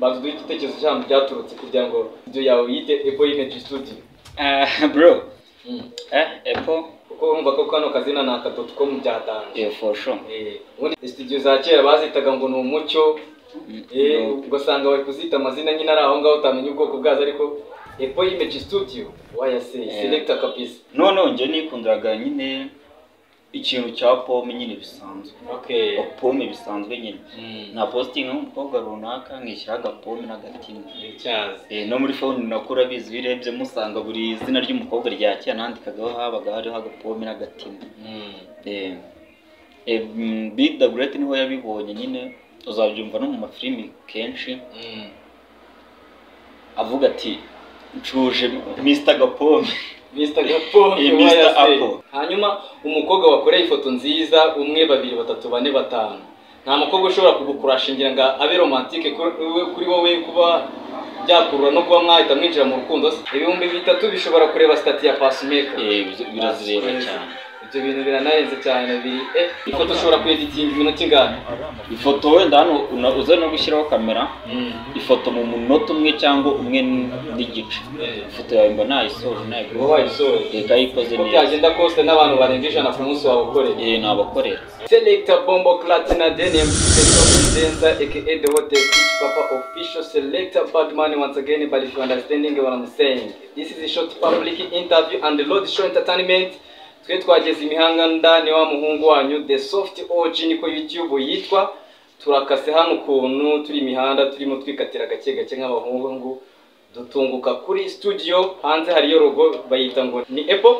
bavuga igitekerezo cy'ahantu byaturutse kugira ngo video yawe yite Apple Image Studio. Bro. Apple kuko urumva ko kano kazina na .com byatanje. For sure. Ubundi studio za kera bazitaga ngo ni umucyo. Ugasanga bari kuzita amazina nyine ari aho ngaho utamenya ubwoko bwazo ariko Apple Image Studio wayase selector kabisa. No nje nikundiraga nyine ikintu cya pome nyine bisanzwe. Okay. Pome bisanzwe nyine. Na posting nk'umukobwa runaka nkishyiraga pome n'agatima. Icyazi. No muri phone nakura bizi birebye musanga buri zina ry'umukobwa rya cya nandikagaho habaga hariho agapome n'agatima. Big the Great niho yabibonye nyine uzabyumva no mu mafilimi kenshi. Avuga ati ncuje Mr Gapome. Mr Gapome Mr Apple. Hanyuma umukobwa wakoreye ifoto nziza 1 2 3 4 5 nta mukobwa ushobora kugukurashingira nga abe romantique kuri wowe kuba byakurura no kuba mwahita mwinjira mu rukundo se. Ibihumbi 3 bishobora kureba stati ya Passmaker. Birazireba cyane. Ibyo bintu biranarenze cyane biri ifoto ushobora kweditinga iminota ingana. Ifoto wenda hano uza no gushyiraho kamera. Ifoto mu munota umwe cyangwa umwe n'igice. Ifoto yawe mba nayisoje nayo. Wayisoje. Kayikoze neza. Byagenda kose n'abantu barenga 100 ku munsi wawe ukoreye. Nabakorera. Selector Bombo Platina Denim Denza aka the hottest papa official selector Badman once again, but if you understanding what I'm saying, this is a short public interview and the Lord Show Entertainment. Twe twageze imihanga ndani wa muhungu wanyu The Soft OG niko YouTube yitwa. Turakase hano kuntu turi imihanda turimo twikatira gake gake nk'abahungu dutunguka kuri studio. Hanze hariyo logo bayita ngo ni Apple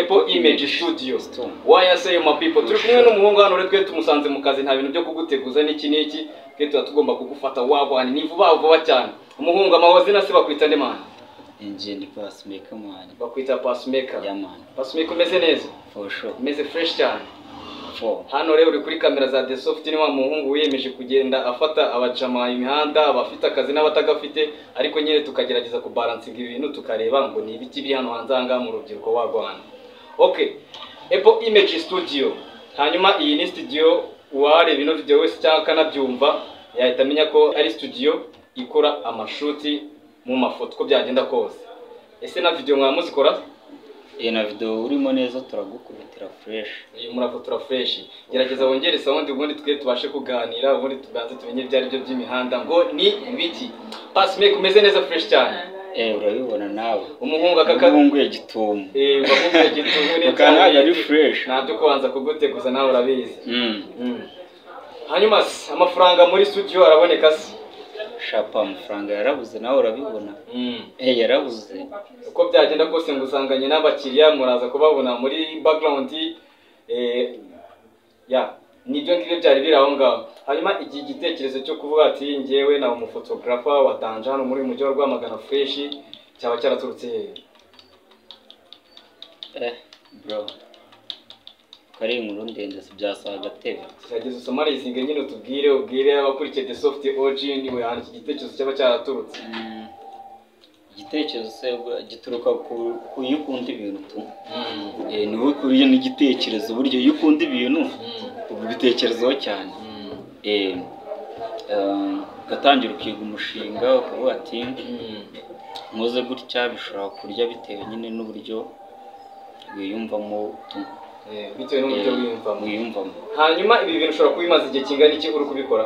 Apple Image Studio. Why I say my people, turi kumwe n'umuhungu hano rero twe tumusanze mu kazi nta bintu byo kuguteguza n'iki twe tugomba kugufata wabo ni vuba cyane. Umuhungu amahozina se bakwita nde man? Engine Passmaker man. Bakwita Passmaker. Yeah man. Passmaker umeze neza? For sure. Umeze fresh cyane. Hano rero uri kuri kamera za The Soft ni wa muhungu wiyemeje kugenda afata abajama imihanda abafite akazi n'abatagafite ariko nyine tukagerageza kubalansinga ibintu tukareba ngo ni ibiki biri hano hanzanga mu rubyiruko wagwana. Okay. Apple Image Studio. Hanyuma iyi ni studio ware bino video wese cyangwa kanabyumva yahita amenya ko ari studio ikora amashuti mu mafoto ko byagenda kose. Ese na video mwamuzikora? Na video urimo neza turagukubitira fresh. Murafotora fresh. Gerageza wongere sound ubundi twe tubashe kuganira ubundi tubanze tumenye byari byo by'imihanda ngo ni ibiki. Passmaker umeze neza fresh cyane. Urabibona nawe. Umuhungu akabunguye gitumo. Bakunguye gitumo ne kana yari fresh. Ntabyo kubanza kuguteguza nawe urabizi. Hanyuma amafaranga muri studio araboneka se? Shapa amafaranga yarabuze nawe urabibona. Yarabuze. Uko byagenda kose ngusanganye n'abakiriya muraza kubabona muri background nibyo ngibyo byari biri aho ngaho. Hanyuma iki gitekerezo cyo kuvuga ati ngewe na umufotographer wa danje hano muri mujyi wa Rwamagana fresh cyaba cyaraturutse bro kari inkuru ndende byasaba gatebe. Cyageze usomarizinga nyine ubwire abakurikiye The Soft OG niwe hano iki gitekerezo cyaba cyaraturutse. Igitekerezo gituruka ku yukunda ibintu tu. Niwe kuriye n'igitekerezo buryo yukunda ibintu ubitekerezaho cyane. Gatangira ukiga umushinga ukavuga ati nkoze gutya bishobora kurya bitewe nyine n'uburyo wiyumvamo tu. Bitewe n'uburyo wiyumvamo. Hanyuma ibi bintu ushobora kubimaza igihe kingana iki uri kubikora?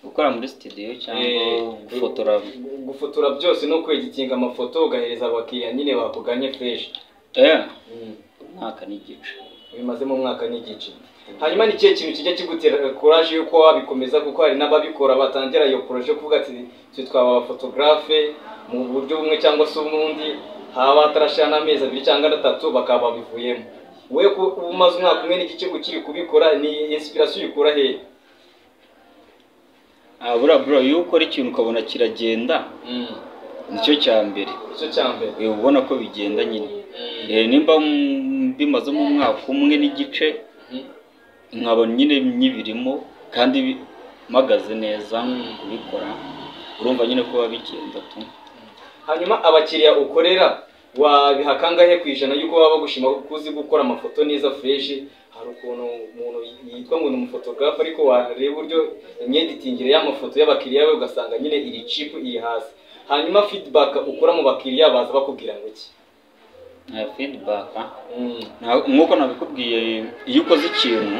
Gukora muri studio cyangwa gufotora byose no kweditinga amafoto ugahereza abakiriya nyine bakuganye fresh. Mwaka n'igice. Bimaze mu mwaka n'igice. Hanyuma ni kiye kintu kijya kigutera courage yuko wabikomeza kuko hari n'ababikora batangira iyo project kuvuga ati twe twaba abafotographe mu buryo bumwe cyangwa se ubundi haba atarashana amezi 2 cyangwa 3 bakaba bivuyemo. We umaze umwaka umwe n'igice ukiri kubikora ni inspiration ikura he? Bro iyo ukora ikintu ukabona kiragenda nicyo cyambere. Ubona ko bigenda nyine. Nimba bimaze mu mwaka umwe n'igice nkabona nyine nyibirimo kandi magaze neza kubikora urumva nyine ko babigenda tu. Hanyuma abakiriya ukorera wabihakanga he kwijana yuko baba bagushima kuzi gukora amafoto neza fresh hari ukuntu umuntu yitwa ngo ni umufotographe ariko wareba uburyo imyeditingire y'amafoto y'abakiriya be ugasanga nyine iri cheap iri hasi. Hanyuma feedback ukura mu bakiriya baza bakubwira ngo iki? Feedback nkuko nabikubwiye, iyo ukoze ikintu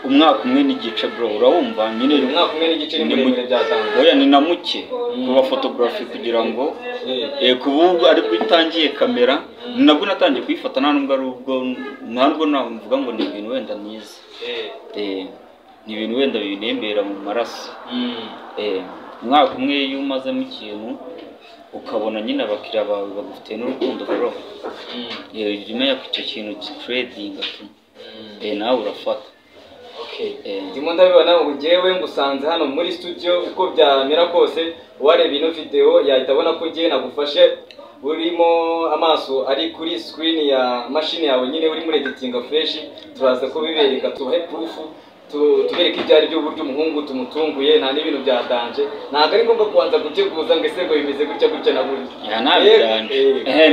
umwaka umwe n'igice bro, urabumva nyine umwaka umwe n'igice ni muremure byatanze. Oya ni na muke kuba photography kugira ngo kubuga ari bitangiye kamera nabwo natangiye kuyifata nta nubwo navuga ngo ni ibintu wenda nize ni ibintu wenda binembera mu maraso. Umwaka umwe iyo umazemo ikintu ukabona nyine abakiriya bawe bagufite n'urukundo bro, rimenya ko icyo kintu trading nawe urafata. Ndimo ndabibona ugewe ngusanze hano muri studio, uko byamera kose wareba ino video yahita abona ko ngiye nagufashe urimo amaso ari kuri screen ya machine yawe nyine uri muri editing fresh. Turaza ko bibereka tubahe proof tubereka ibyari byo buryo umuhungu tumutunguye nta n'ibintu byadanje. Ntago ari ngombwa kubanza guteguza ngo ese ngo bimeze gutya na buryo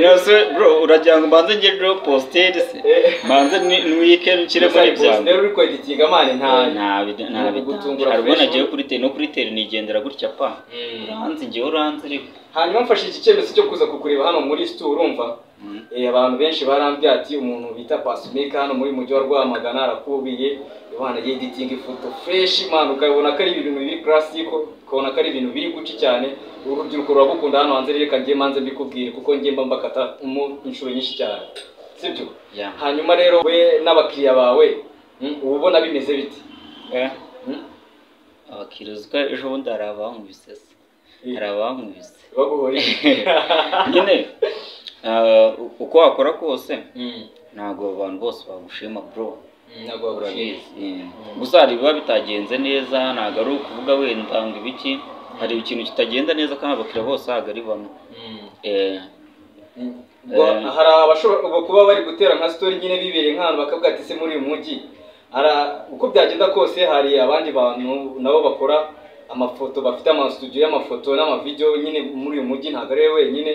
nose bro, uragira ngo mbanze nge drop posted se mbanze weekend nshyire muri byangu rero uri ko editing amane nta gutungura. Harubona giye kuri tele nigendera gutya pa uranze ngiye uranze ariko. Hanyuma mfashe iki cyemezo cyo kuza kukureba hano muri store. Urumva abantu benshi barambye ati umuntu bita Pasumika hano muri mujyi wa Rwamagana arakubiye ibana editing ifoto fresh man, ukabona ko ari ibintu biri classic, ukabona ko ari ibintu biri guci cyane. Urubyiruko ruragukunda hano hanze, reka ngiye manze mbikubwire kuko ngiye mbakata inshuro nyinshi cyane, sibyo? Hanyuma rero we n'abakiriya bawe ubona bimeze biti? Abakiriya ejo bundi arabankubise baguhora nyine uko wakora kose ntago abantu bose bagushima bro, ntago urabizi. Gusa hari biba bitagenze neza, ntago ari ukuvuga wenda ngo ibiki, hari ikintu kitagenda neza kandi abakiriya bose ntago ari bamwe. Hari abashobora kuba bari gutera nka story nyine bibereye nk'ahantu bakavuga ati se muri uyu mujyi uko byagenda kose hari abandi bantu nabo bakora amafoto, bafite amastudio y'amafoto n'amavideo nyine muri uyu mujyi. Ntago ari wenyine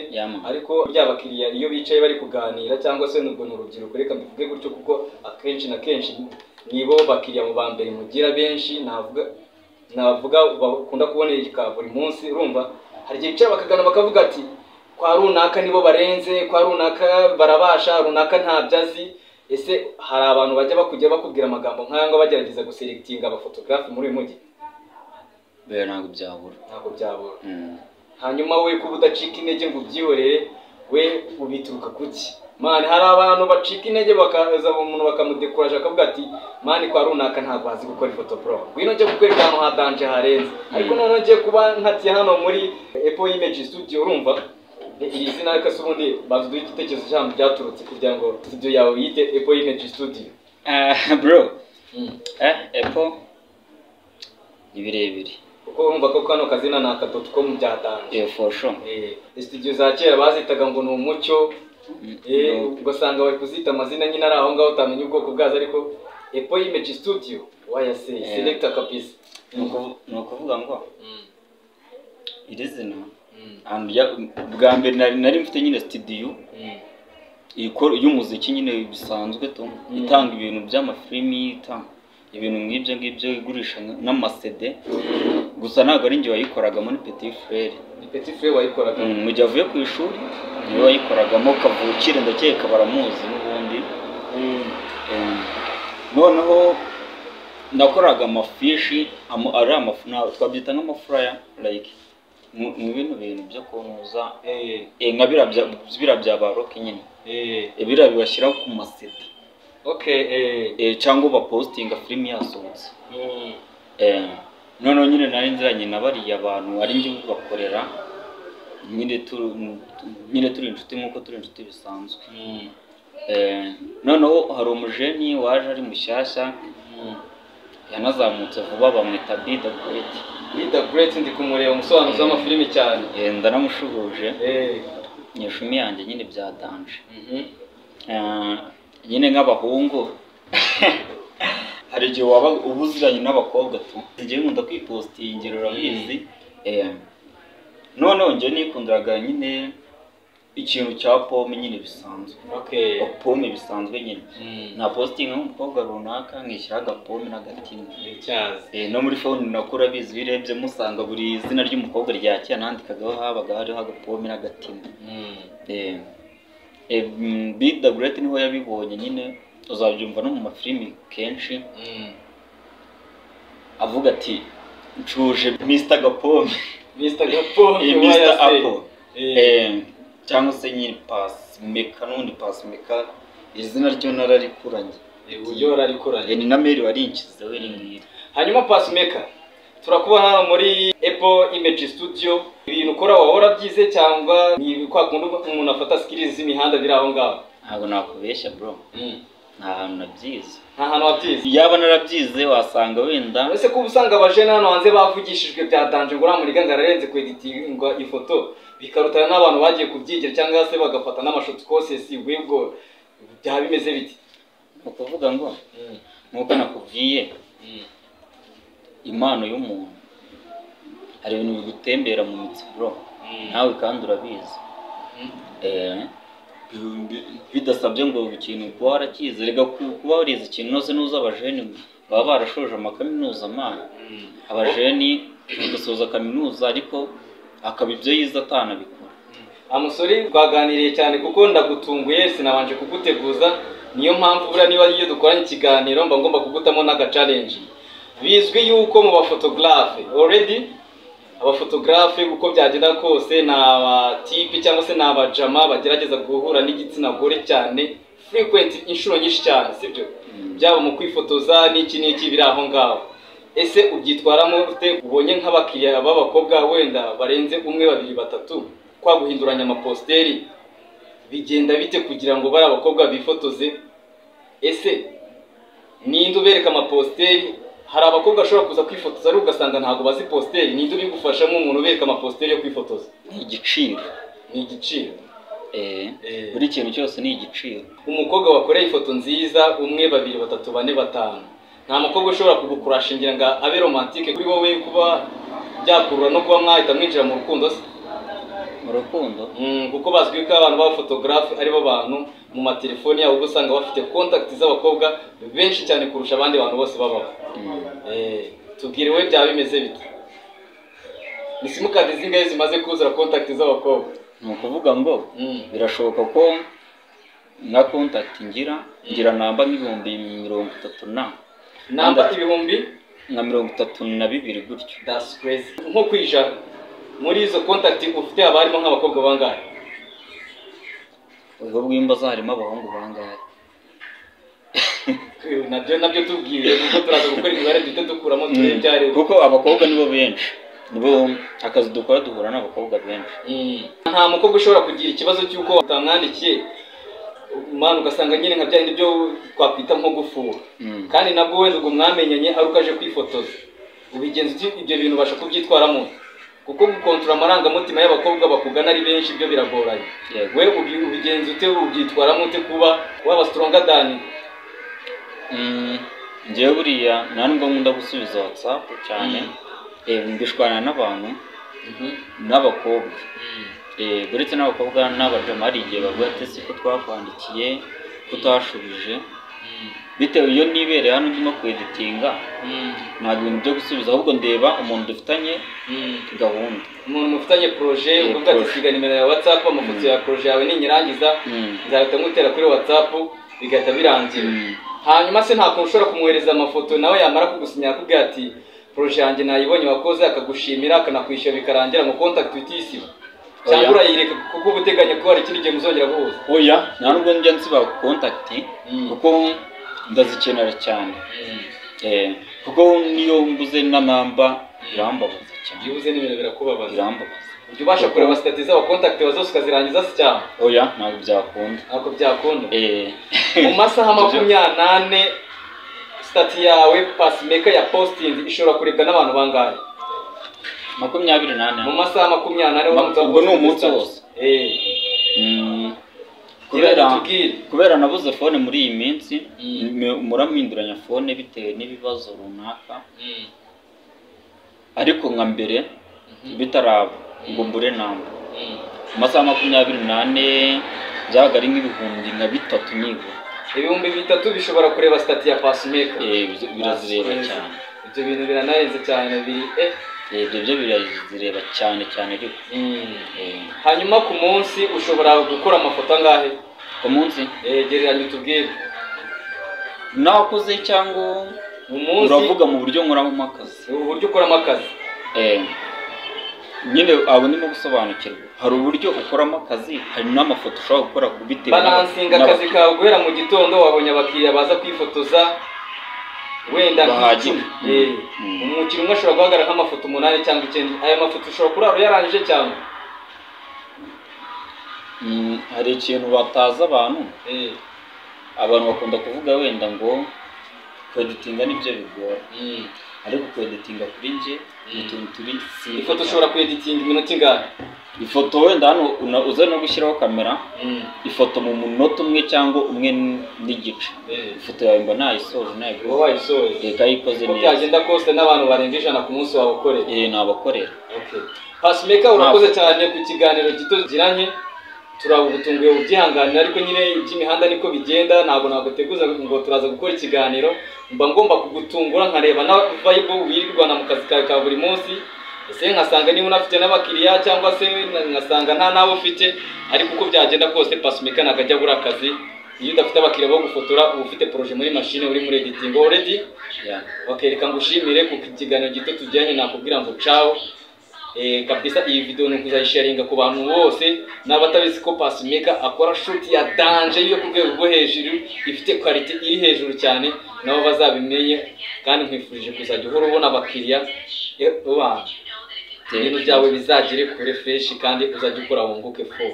ariko by'abakiriya iyo bicaye bari kuganira cyangwa se nubwo n'urubyiruko, reka mbivuge gutyo kuko akenshi na kenshi nibo bakiriya mu bambere mugira benshi. navuga bakunda kuboneka buri munsi. Urumva hari igihe bicara bakagana bakavuga ati kwa runaka nibo barenze, kwa runaka barabasha, runaka ntabyazi. Ese hari abantu bajya bakujya bakubwira amagambo nk'aya ngo bagerageza guselectinga abafotografi muri uyu mujyi? Ntabwo byabura. Hanyuma we kuba udacika intege ngo ubyihorere, we ubituruka kuki? Mani hari abantu bacika intege bakaza umuntu bakamudekuraje akavuga ati mani kwa runaka ntabwo bazi gukora ifoto bro, ngwino njye kukwereka ahantu hadanje harenze. Ariko none ngiye kuba nkatiye hano muri Apple Image Studio. Urumva iri zina reka se ubundi bazuduye igitekerezo cyangwa byaturutse kugira ngo studio yawe yite Apple Image Studio? Bro Apple ni birebire kuko urumva ko kano kazina ni aka.com byatanje. For sure. Studio za kera bazitaga ngo ni umucyo, ugasanga bari kuzita amazina nyine ari aho ngaho utamenya ubwoko bwazo, ariko Apple Image Studio wayase selector kabisa. Ni ukuvuga ngo iri zina bwa mbere nari mfite nyine studio y'umuziki nyine bisanzwe itanga ibintu by'amafilimi, ibintu ngibyo igurisha n'amasede. Gusa ntabwo ari njye wayikoragamo, ni Petit Frere. Petit Frere wayikoraga mu gihe avuye ku ishuri niwe wayikoragamo kavukire, ndakeka baramuzi n'ubundi. Noneho nakoraga amafishi ari amafuna, twabyita nk'amafuraya like mu bintu byo kunuza nka bira bya baroke nyine bira bibashyira ku masede. Cyangwa bapostinga film yasohotse. Noneho nyine nari nziranye na bariya abantu ari njye bakorera nyine turi inshuti nk'uko turi inshuti bisanzwe. Noneho hari umujeni waje ari mushyashya yanazamutse vuba bamwita Bida Great. Ndi kumureba umusobanuzi w'amafilimi cyane. Ndanamushuhuje nyeshumi yanjye nyine byadanje. Nyine nk'abahungu hari igihe waba ubuziranye n'abakobwa ngiye nkunda kwipostingira urabizi. Noneho njye nikundiraga nyine ikintu cya pome nyine bisanzwe. Okay. Pome bisanzwe nyine. Na posting nk'umukobwa runaka nkishyira agapome n'agatima. No muri phone nakora bizi birebye musanga buri izina ry'umukobwa ryakira nandikagaho habaga hariho agapome n'agatima. Big the Great niho yabibonye nyine uzabyumva no mu mafilimi kenshi. Avuga ati ncuje Mr. Gapome. Mr. Gapome Mr. Apple. Cyangwa se nyiri Pass Meka n'undi Pass Meka izina ryo nararikuranye. Uburyo rarikuranye. Ni na mail warinkize we ringiri. Hanyuma Pass Meka turakubona muri Apple Image Studio. Ibintu ukora wahora byize cyangwa ni kwa kundi umuntu afata skills z'imihanda biri aho ngaho? Ntabwo nakubeshya bro. Nta hantu nabyize. Nta hantu wabyize? Yaba narabyize wasanga wenda. Ese ko ubusanga abajene hano hanze bavugishijwe byadanje ngo uramuriga ngararenze ku editinga ifoto bikarutana n'abantu bagiye kubyigira cyangwa se bagafata n'amashoti courses webwo bya bimeze biti? Ukuvuga ngo nuko nakubwiye impano y'umuntu hari ibintu bigutembera mu mitsi bro nawe kandi urabizi. Bidasabye ngo ikintu kuba warakize rega kuba warize ikintu nose nuza abajene baba barashoje amakaminuza amana abajene gusoza kaminuza ariko akaba ibyo yize atanabikora. Amusore twaganiriye cyane kuko ndagutunguye sinabanje kuguteguza niyo mpamvu bura niba iyo dukoranye ikiganiro mba ngomba kugutamo n'aga challenge. Bizwi yuko mu bafotographe already abafotographe uko byagenda kose na tipe cyangwa se n'abajama bagerageza guhura n'igitsina gore cyane frequent inshuro nyinshi cyane sibyo byaba mu kwifotoza n'iki biri aho ngaho. Ese ubyitwaramo ufite ubonye nk'abakiriya b'abakobwa wenda barenze umwe babiri batatu kwa guhinduranya amaposteri bigenda bite kugira ngo bari abakobwa bifotoze? Ese ninde ubereka amaposteri? Hari abakobwa ashobora kuza kwifotoza ari ugasanga ntago bazi posteri, ninde ubigufashamo umuntu ubereka amaposteri yo kwifotoza? Ni igiciro. Ni igiciro. Buri kintu cyose ni igiciro. Umukobwa wakoreye ifoto nziza umwe babiri batatu bane batanu nta mukobwa ushobora kugukurashingira ngo abe romantique kuri wowe kuba byakurura no kuba mwahita mwinjira mu rukundo se? Mu rukundo kuko bazwi ko abantu ba photographe ari bo bantu mu matelefoni yabo usanga bafite contact z'abakobwa benshi cyane kurusha abandi bantu bose babaho. Tubwire we bya bimeze bite? Ni simukadi zingahe zimaze kuzura contact z'abakobwa? Ni ukuvuga ngo birashoboka ko na contact ngira namba nk'ibihumbi 30 na namba ibihumbi nka 32 gutyo. That's crazy. Nko kwijana muri izo contact ufite abarimo nk'abakobwa bangahe? Ubwo bwimba zarimo abahungu bangahe? Nabyo tubwiye kuko turaza gukora imibare dute dukuramo turebyare kuko abakobwa nibo benshi nibo akazi dukora duhura n'abakobwa benshi. Nta mukobwa ushobora kugira ikibazo cy'uko utamwandikiye manu ugasanga nyine nka byandi byo twakwita nko gufura kandi nabwo wenda ubwo mwamenyanye ari ukaje kwifotoza ubigenza ibyo bintu basha kubyitwaramo kuko gukontrola amarangamutima y'abakobwa bakugana ari benshi byo biragoranye. We ubigenza ute ubyitwaramo ute kuba waba stronger than? Ngewe buriya nta nubwo nkunda gusubiza WhatsApp cyane mbishwana n'abantu n'abakobwa buretse n'abakobwa n'abajama hari igihe bavuga ati siko twakwandikiye kutashubije bitewe iyo nibereye hano ndimo kweditinga nta bintu byo gusubiza ahubwo ndeba umuntu dufitanye gahunda umuntu mufitanye projet uvuga ati siga nimero ya WhatsApp amafoto ya projet yawe ninyirangiza nzahita ngutera kuri WhatsApp bigahita birangira. Hanyuma se nta kuntu ushobora kumwohereza amafoto nawe yamara kugusinya akubwira ati projet yanjye nayibonye wakoze akagushimira akanakwishyura bikarangira mu contact utisiba cyangwa urayireka kuko ubuteganya ko hari ikindi gihe muzongera guhuza? Oya nta nubwo njya nsiba contact kuko ndazikenera cyane kuko niyo mbuze na namba birambabaza cyane. Iyo ubuze n'ibintu birakubabaza? Birambabaza. Ujya ubasha kureba status z'aba contact wazo ukazirangiza se cyane? Oya ntabwo byakunda. Ntabwo byakunda? Mu masaha 28 stat yawe Pass Meka ya posting ishobora kurebwa n'abantu bangahe? 28 mu masaha 28 ubwo ni umunsi wose. Kubera nabuze phone muri iyi minsi muraminduranya phone bitewe n'ibibazo runaka ariko nka mbere bitaraba ngo mbure namba amasaha 28 byabaga ari nk'ibihumbi nka 3 nibwo. Ibihumbi 3 bishobora kureba stati ya Pacemaker. Birazireba cyane. Ibyo bintu biranarenze cyane biri ibyo birazireba cyane ariko. Hanyuma ku munsi ushobora gukora amafoto angahe? Ku munsi gereranya tubwire. Nakoze cyangwa umunsi uravuga mu buryo nkoramo akazi. Uburyo ukoramo akazi. Nyine abo ndimo gusobanukirwa. Hari uburyo ukoramo akazi, hari n'amafoto ushobora gukora kubitewe. Balansinga akazi kawe guhera mu gitondo wabonye abakiriya baza kwifotoza wenda bahagije. Umukiriya umwe ashobora guhagarara nk'amafoto 8 cyangwa 9. Aya mafoto ushobora kurara yarangije cyane. Hari ikintu bataza abantu. Abantu bakunda kuvuga wenda ngo kweditinga nibyo bigora. Ariko kweditinga kuri nje utuntu turi ifoto ushobora kweditinga iminota ingahe? Ifoto wenda hano uza no gushyiraho kamera. Ifoto mu munota umwe cyangwa umwe n'igice. Ifoto yawe mba nayisoje ntabwo wayisoje. Reka yikoze neza. Byagenda kose n'abantu barenga 100 ku munsi wawe ukorera. Nabakorera. Okay. Pacemaker urakoze cyane ku kiganiro gito giranye. Turabutunguye ubyihanganira ariko nyine iby'imihanda niko bigenda ntabwo teguza ngo turaza gukora ikiganiro mba ngomba kugutungura nkareba na vibe wirirwana mu kazi kawe ka buri munsi. Ese nkasanga niba unafite n'abakiriya cyangwa se nkasanga nta nawe ufite ariko uko byagenda kose Pacemaker nakajya buri akazi. Iyo udafite abakiriya bo gufotora ufite projet muri machine uri muri editing already. Okay, reka ngushimire ku kiganiro gito tujyanye nakubwira ngo ciao. Kabisa iyi video nukuzayisharinga ku bantu bose n'abatabizi ko Pacemaker akora shoot ya danger yo ku rwego rwo hejuru ifite quality iri hejuru cyane nabo bazabimenye kandi nkwifurije kuzajya uhora ubona abakiriya ibintu byawe bizagire kure fresh kandi uzajya ukora wunguke fo.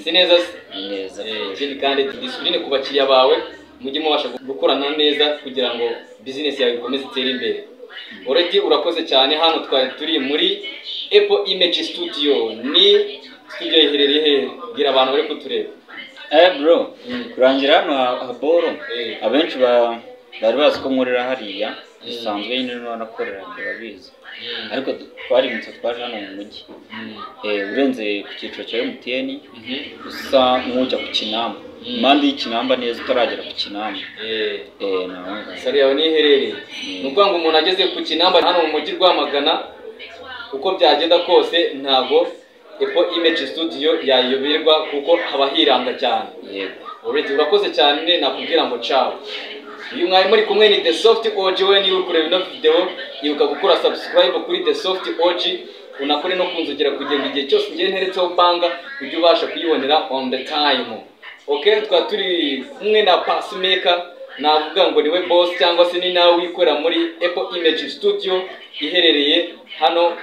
Si neza neza. Ikindi kandi discipline ku bakiriya bawe mujye mubasha gukorana neza kugira ngo business yawe ikomeze itere imbere. Already urakoze cyane hano twari turi muri Apple Image Studio. Ni studio iherereye he? Gira abantu bari kutureba. Bro, kurangira hano haboro abenshi bari bazi ko nkorera hariya bisanzwe nyine n'anakorera babizi. Ariko twarimutse twaje hano mu mujyi. Urenze ku cyiciro cya MTN usa nk'ujya ku Kinamba. Mandi y'Ikinamba neza utaragera ku Kinamba. Naho. Sari yawe ni iherereye. Nuko ngo umuntu ageze ku Kinamba hano mu mujyi Rwamagana uko byagenda kose ntago Apple Image Studio yayoberwa kuko haba hiranga cyane. Already urakoze cyane nakubwira ngo ciao. Uyu mwari muri kumwe ni The Soft OG. We ni uri kureba ino video ibuka gukora subscribe kuri The Soft OG unakore no kunzogera kugenda igihe cyose ngiye nteretseho banga ujye ubasha kuyibonera on the time. Okay, turi kumwe na Pacemaker navuga ngo niwe boss cyangwa se ni nawe wikorera muri Apple Image Studio iherereye hano